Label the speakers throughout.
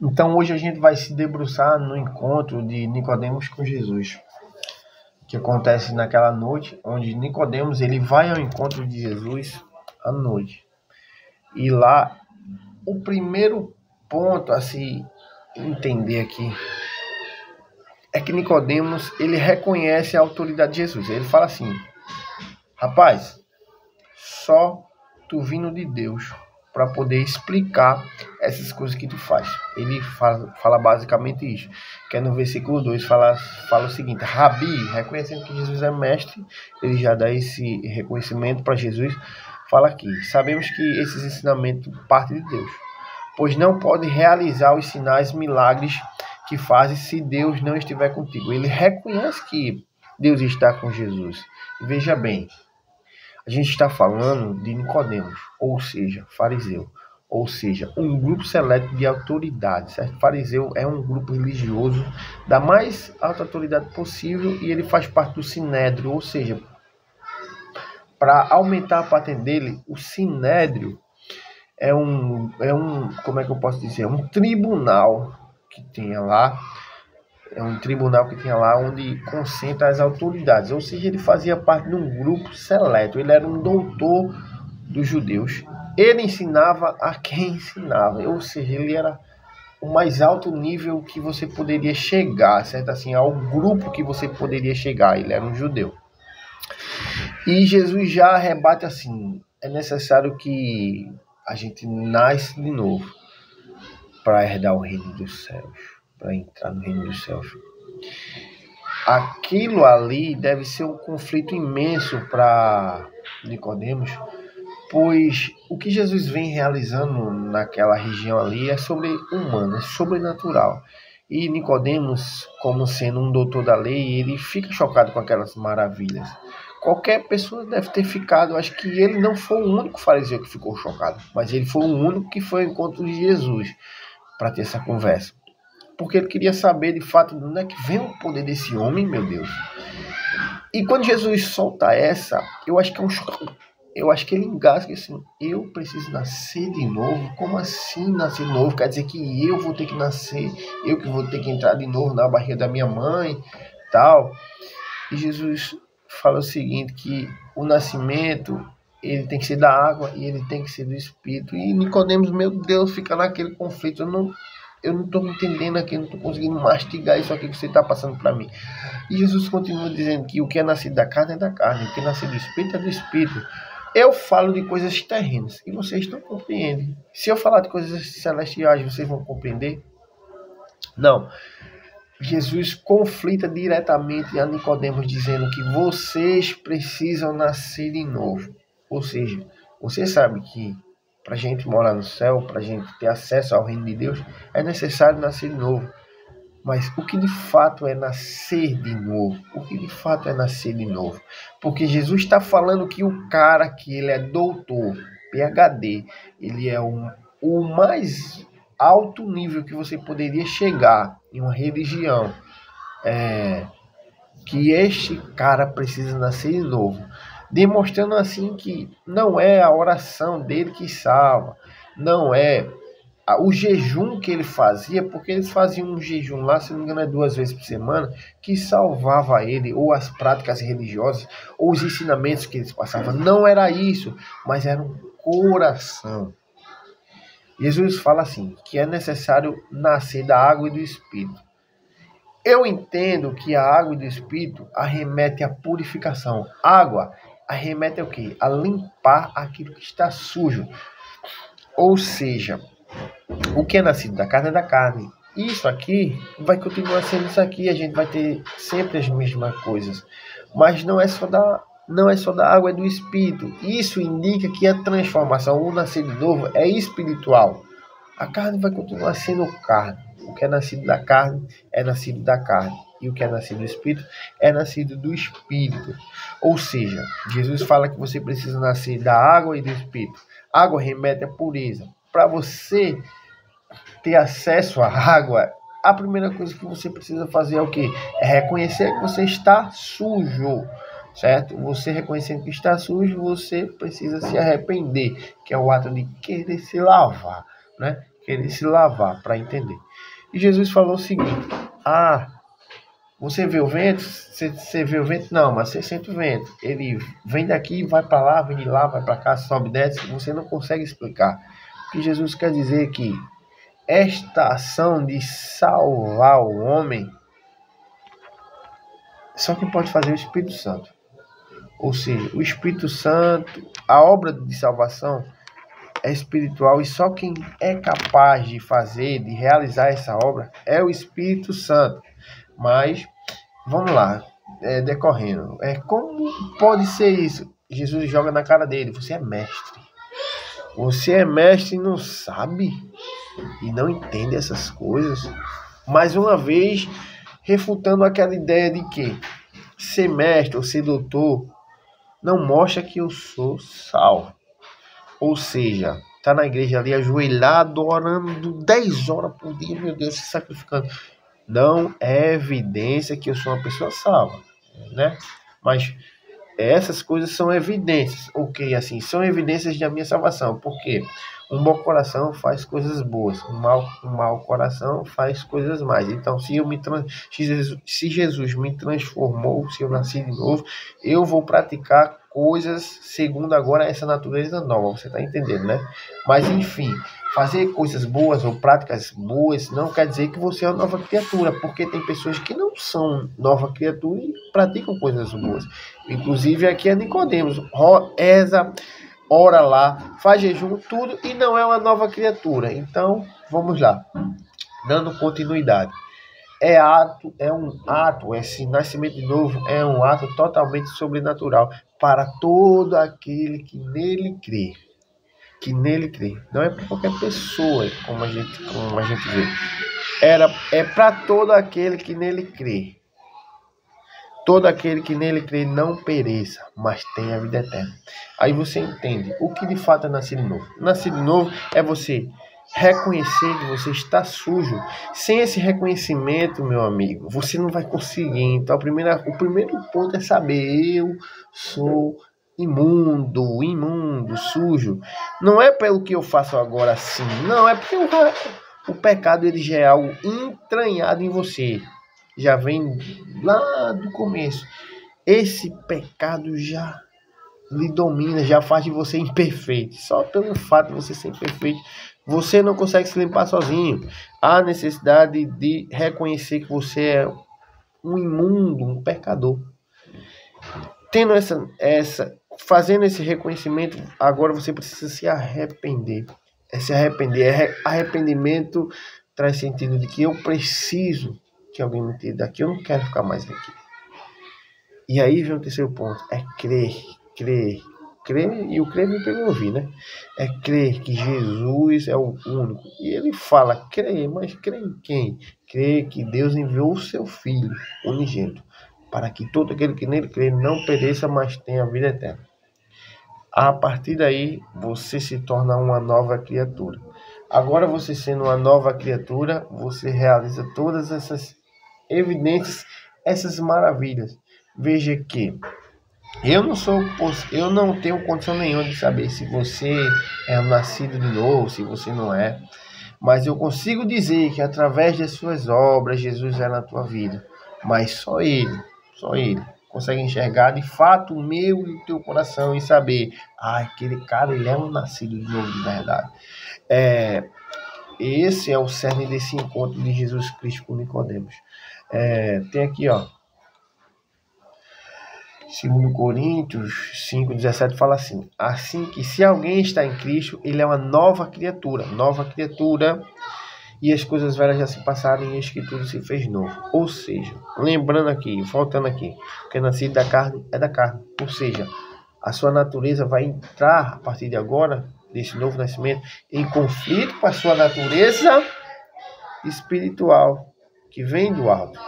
Speaker 1: Então hoje a gente vai se debruçar no encontro de Nicodemos com Jesus, que acontece naquela noite, onde Nicodemos ele vai ao encontro de Jesus à noite. E lá o primeiro ponto a se entender aqui é que Nicodemos ele reconhece a autoridade de Jesus. Ele fala assim: rapaz, só tu vindo de Deus para poder explicar essas coisas que tu faz. Ele fala basicamente isso. Que é no versículo 2, fala o seguinte: Rabi, reconhecendo que Jesus é mestre, ele já dá esse reconhecimento para Jesus. Fala aqui: sabemos que esses ensinamentos partem de Deus, pois não pode realizar os sinais, milagres que fazes se Deus não estiver contigo. Ele reconhece que Deus está com Jesus. Veja bem, a gente está falando de Nicodemos, ou seja, fariseu, ou seja, um grupo seleto de autoridades, certo? Fariseu é um grupo religioso da mais alta autoridade possível e ele faz parte do sinédrio, ou seja, para aumentar a patente dele, o sinédrio como é que eu posso dizer, um tribunal que tinha lá, onde concentra as autoridades, ou seja, ele fazia parte de um grupo seleto, ele era um doutor dos judeus, ele ensinava a quem ensinava, ou seja, ele era o mais alto nível que você poderia chegar, certo? Assim, ao grupo que você poderia chegar, ele era um judeu. E Jesus já rebate assim: é necessário que a gente nasce de novo para herdar o reino dos céus, para entrar no reino dos céus. Aquilo ali deve ser um conflito imenso para Nicodemos, pois o que Jesus vem realizando naquela região ali é sobre-humano, é sobrenatural. E Nicodemos, como sendo um doutor da lei, ele fica chocado com aquelas maravilhas. Qualquer pessoa deve ter ficado. Acho que ele não foi o único fariseu que ficou chocado, mas ele foi o único que foi ao encontro de Jesus para ter essa conversa. Porque ele queria saber de fato de onde é que vem o poder desse homem, meu Deus. E quando Jesus solta essa, eu acho que é um choque. Eu acho que ele engasga assim: eu preciso nascer de novo? Como assim nascer de novo? Quer dizer que eu vou ter que nascer, eu que vou ter que entrar de novo na barriga da minha mãe, tal. E Jesus fala o seguinte, que o nascimento, ele tem que ser da água e ele tem que ser do Espírito. E Nicodemos, meu Deus, fica naquele conflito. Eu não estou entendendo aqui, não estou conseguindo mastigar isso aqui que você está passando para mim. E Jesus continua dizendo que o que é nascido da carne é da carne, o que é nascido do Espírito é do Espírito. Eu falo de coisas terrenas e vocês não compreendem. Se eu falar de coisas celestiais, vocês vão compreender? Não. Jesus conflita diretamente a Nicodemos, dizendo que vocês precisam nascer de novo. Ou seja, você sabe que para a gente morar no céu, para a gente ter acesso ao reino de Deus, é necessário nascer de novo. Mas o que de fato é nascer de novo? O que de fato é nascer de novo? Porque Jesus está falando que o cara que ele é doutor, PhD, ele é o mais alto nível que você poderia chegar em uma religião. Que este cara precisa nascer de novo. Demonstrando assim que não é a oração dele que salva, não é o jejum que ele fazia, porque eles faziam um jejum lá, se não me engano, é 2 vezes por semana, que salvava ele, ou as práticas religiosas, ou os ensinamentos que eles passavam. Não era isso, mas era um coração. Jesus fala assim, que é necessário nascer da água e do Espírito. Eu entendo que a água e do Espírito arremete à purificação. Água arremete ao quê? A limpar aquilo que está sujo. Ou seja, o que é nascido da carne é da carne. Isso aqui vai continuar sendo isso aqui. A gente vai ter sempre as mesmas coisas. Mas não é só da água, é do Espírito. Isso indica que a transformação, o nascer de novo, é espiritual. A carne vai continuar sendo carne. O que é nascido da carne é nascido da carne. E o que é nascido do Espírito é nascido do Espírito. Ou seja, Jesus fala que você precisa nascer da água e do Espírito. Água remete à pureza. Para você ter acesso à água, a primeira coisa que você precisa fazer é o quê? É reconhecer que você está sujo, certo? Você reconhecendo que está sujo, você precisa se arrepender, que é o ato de querer se lavar, né? querer se lavar para entender. E Jesus falou o seguinte: você vê o vento? Você vê o vento? Não, mas você sente o vento. Ele vem daqui, vai para lá, vem de lá, vai para cá, sobe e desce. Você não consegue explicar. O que Jesus quer dizer é que esta ação de salvar o homem, só quem pode fazer é o Espírito Santo. Ou seja, o Espírito Santo, a obra de salvação é espiritual e só quem é capaz de fazer, de realizar essa obra é o Espírito Santo. Mas, vamos lá, decorrendo. Como pode ser isso? Jesus joga na cara dele: você é mestre. Você é mestre e não sabe e não entende essas coisas. Mais uma vez, refutando aquela ideia de que ser mestre ou ser doutor não mostra que eu sou salvo. Ou seja, tá na igreja ali ajoelhado, orando 10 horas por dia, meu Deus, se sacrificando. Não é evidência que eu sou uma pessoa salva, né? Mas essas coisas são evidências, ok? Assim, são evidências da minha salvação. Por quê? Um bom coração faz coisas boas, um mau coração faz coisas mais. Então, se Jesus me transformou, se eu nasci de novo, eu vou praticar coisas segundo agora essa natureza nova. Você está entendendo, né? Mas, enfim, fazer coisas boas ou práticas boas não quer dizer que você é uma nova criatura, porque tem pessoas que não são nova criatura e praticam coisas boas. Inclusive, aqui é Nicodemos, reza, ora lá, faz jejum, tudo, e não é uma nova criatura. Então, vamos lá, dando continuidade. Esse nascimento de novo é um ato totalmente sobrenatural para todo aquele que nele crê. Que nele crê. Não é para qualquer pessoa, como a gente vê. É para todo aquele que nele crê. Todo aquele que nele crê não pereça, mas tenha a vida eterna. Aí você entende o que de fato é nascer de novo. Nascer de novo é você reconhecer que você está sujo. Sem esse reconhecimento, meu amigo, você não vai conseguir. Então, o primeiro ponto é saber: eu sou imundo, sujo. Não é pelo que eu faço agora assim. Não, é porque o pecado ele já é algo entranhado em você. Já vem lá do começo. Esse pecado já lhe domina, já faz de você imperfeito. Só pelo fato de você ser imperfeito, você não consegue se limpar sozinho. Há necessidade de reconhecer que você é um imundo, um pecador. Tendo fazendo esse reconhecimento, agora você precisa se arrepender. Arrependimento traz sentido de que eu preciso que alguém me tire daqui, eu não quero ficar mais aqui. E aí vem o terceiro ponto: é crer, e o crer vem pelo ouvir, né? É crer que Jesus é o único. E ele fala: crer, mas crer em quem? Crer que Deus enviou o seu Filho unigênito, para que todo aquele que nele crê não pereça, mas tenha a vida eterna. A partir daí, você se torna uma nova criatura. Agora, você sendo uma nova criatura, você realiza todas essas evidências, essas maravilhas. Veja que eu não tenho condição nenhuma de saber se você é um nascido de novo, se você não é. Mas eu consigo dizer que através das suas obras, Jesus é na tua vida. Mas só Ele consegue enxergar de fato o meu e o teu coração e saber: aquele cara, ele é um nascido de novo de verdade. Esse é o cerne desse encontro de Jesus Cristo com Nicodemos. Tem aqui, 2 Coríntios 5,17 fala assim: assim que se alguém está em Cristo, ele é uma nova criatura, e as coisas velhas já se passaram e eis que tudo se fez novo. Ou seja, lembrando aqui, voltando aqui, que é nascido da carne é da carne. Ou seja, a sua natureza vai entrar a partir de agora, desse novo nascimento, em conflito com a sua natureza espiritual, que vem do alto.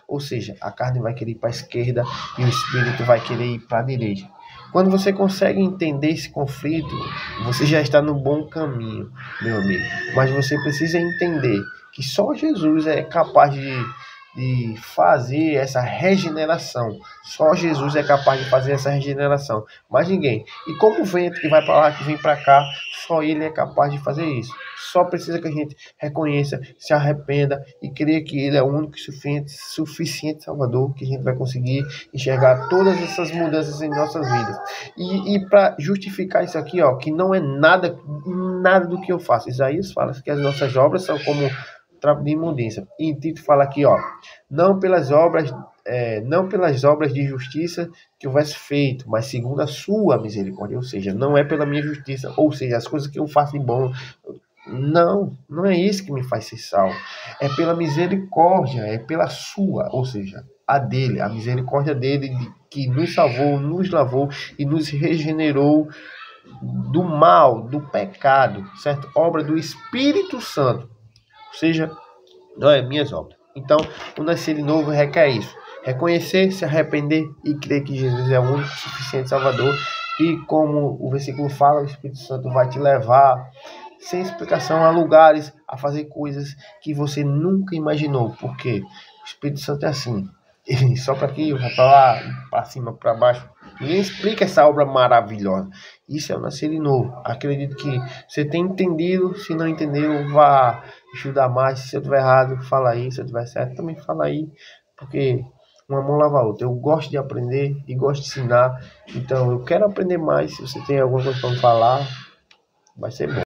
Speaker 1: Ou seja, a carne vai querer ir para a esquerda e o espírito vai querer ir para a direita. Quando você consegue entender esse conflito, você já está no bom caminho, meu amigo. Mas você precisa entender que só Jesus é capaz de fazer essa regeneração. Só Jesus é capaz de fazer essa regeneração, mais ninguém. E como o vento que vai para lá, que vem para cá, só ele é capaz de fazer isso. Só precisa que a gente reconheça, se arrependa e creia que ele é o único suficiente Salvador, que a gente vai conseguir enxergar todas essas mudanças em nossas vidas. E para justificar isso aqui, ó, que não é nada do que eu faço. Isaías fala que as nossas obras são como trapo de imundícia. E Tito fala aqui, ó, não pelas obras de justiça que houvesse feito, mas segundo a sua misericórdia, ou seja, não é pela minha justiça, ou seja, as coisas que eu faço de bom, não é isso que me faz ser salvo, é pela misericórdia, é pela sua, ou seja, a dele, a misericórdia dele que nos salvou, nos lavou e nos regenerou do mal, do pecado, certo? Obra do Espírito Santo, ou seja, não é minhas obras. Então, o nascer de novo requer isso. Reconhecer, se arrepender e crer que Jesus é o único suficiente Salvador. E como o versículo fala, o Espírito Santo vai te levar, sem explicação, a lugares, a fazer coisas que você nunca imaginou. Porque o Espírito Santo é assim. Ele sopra aqui, vai para lá, para cima, para baixo. Ninguém explica essa obra maravilhosa. Isso é o nascer de novo. Acredito que você tem entendido. Se não entendeu, vá estudar mais. Se eu estiver errado, fala aí. Se eu estiver certo, também fala aí. Porque uma mão lava a outra. Eu gosto de aprender e gosto de ensinar. Então, eu quero aprender mais. Se você tem alguma coisa para me falar, vai ser bom.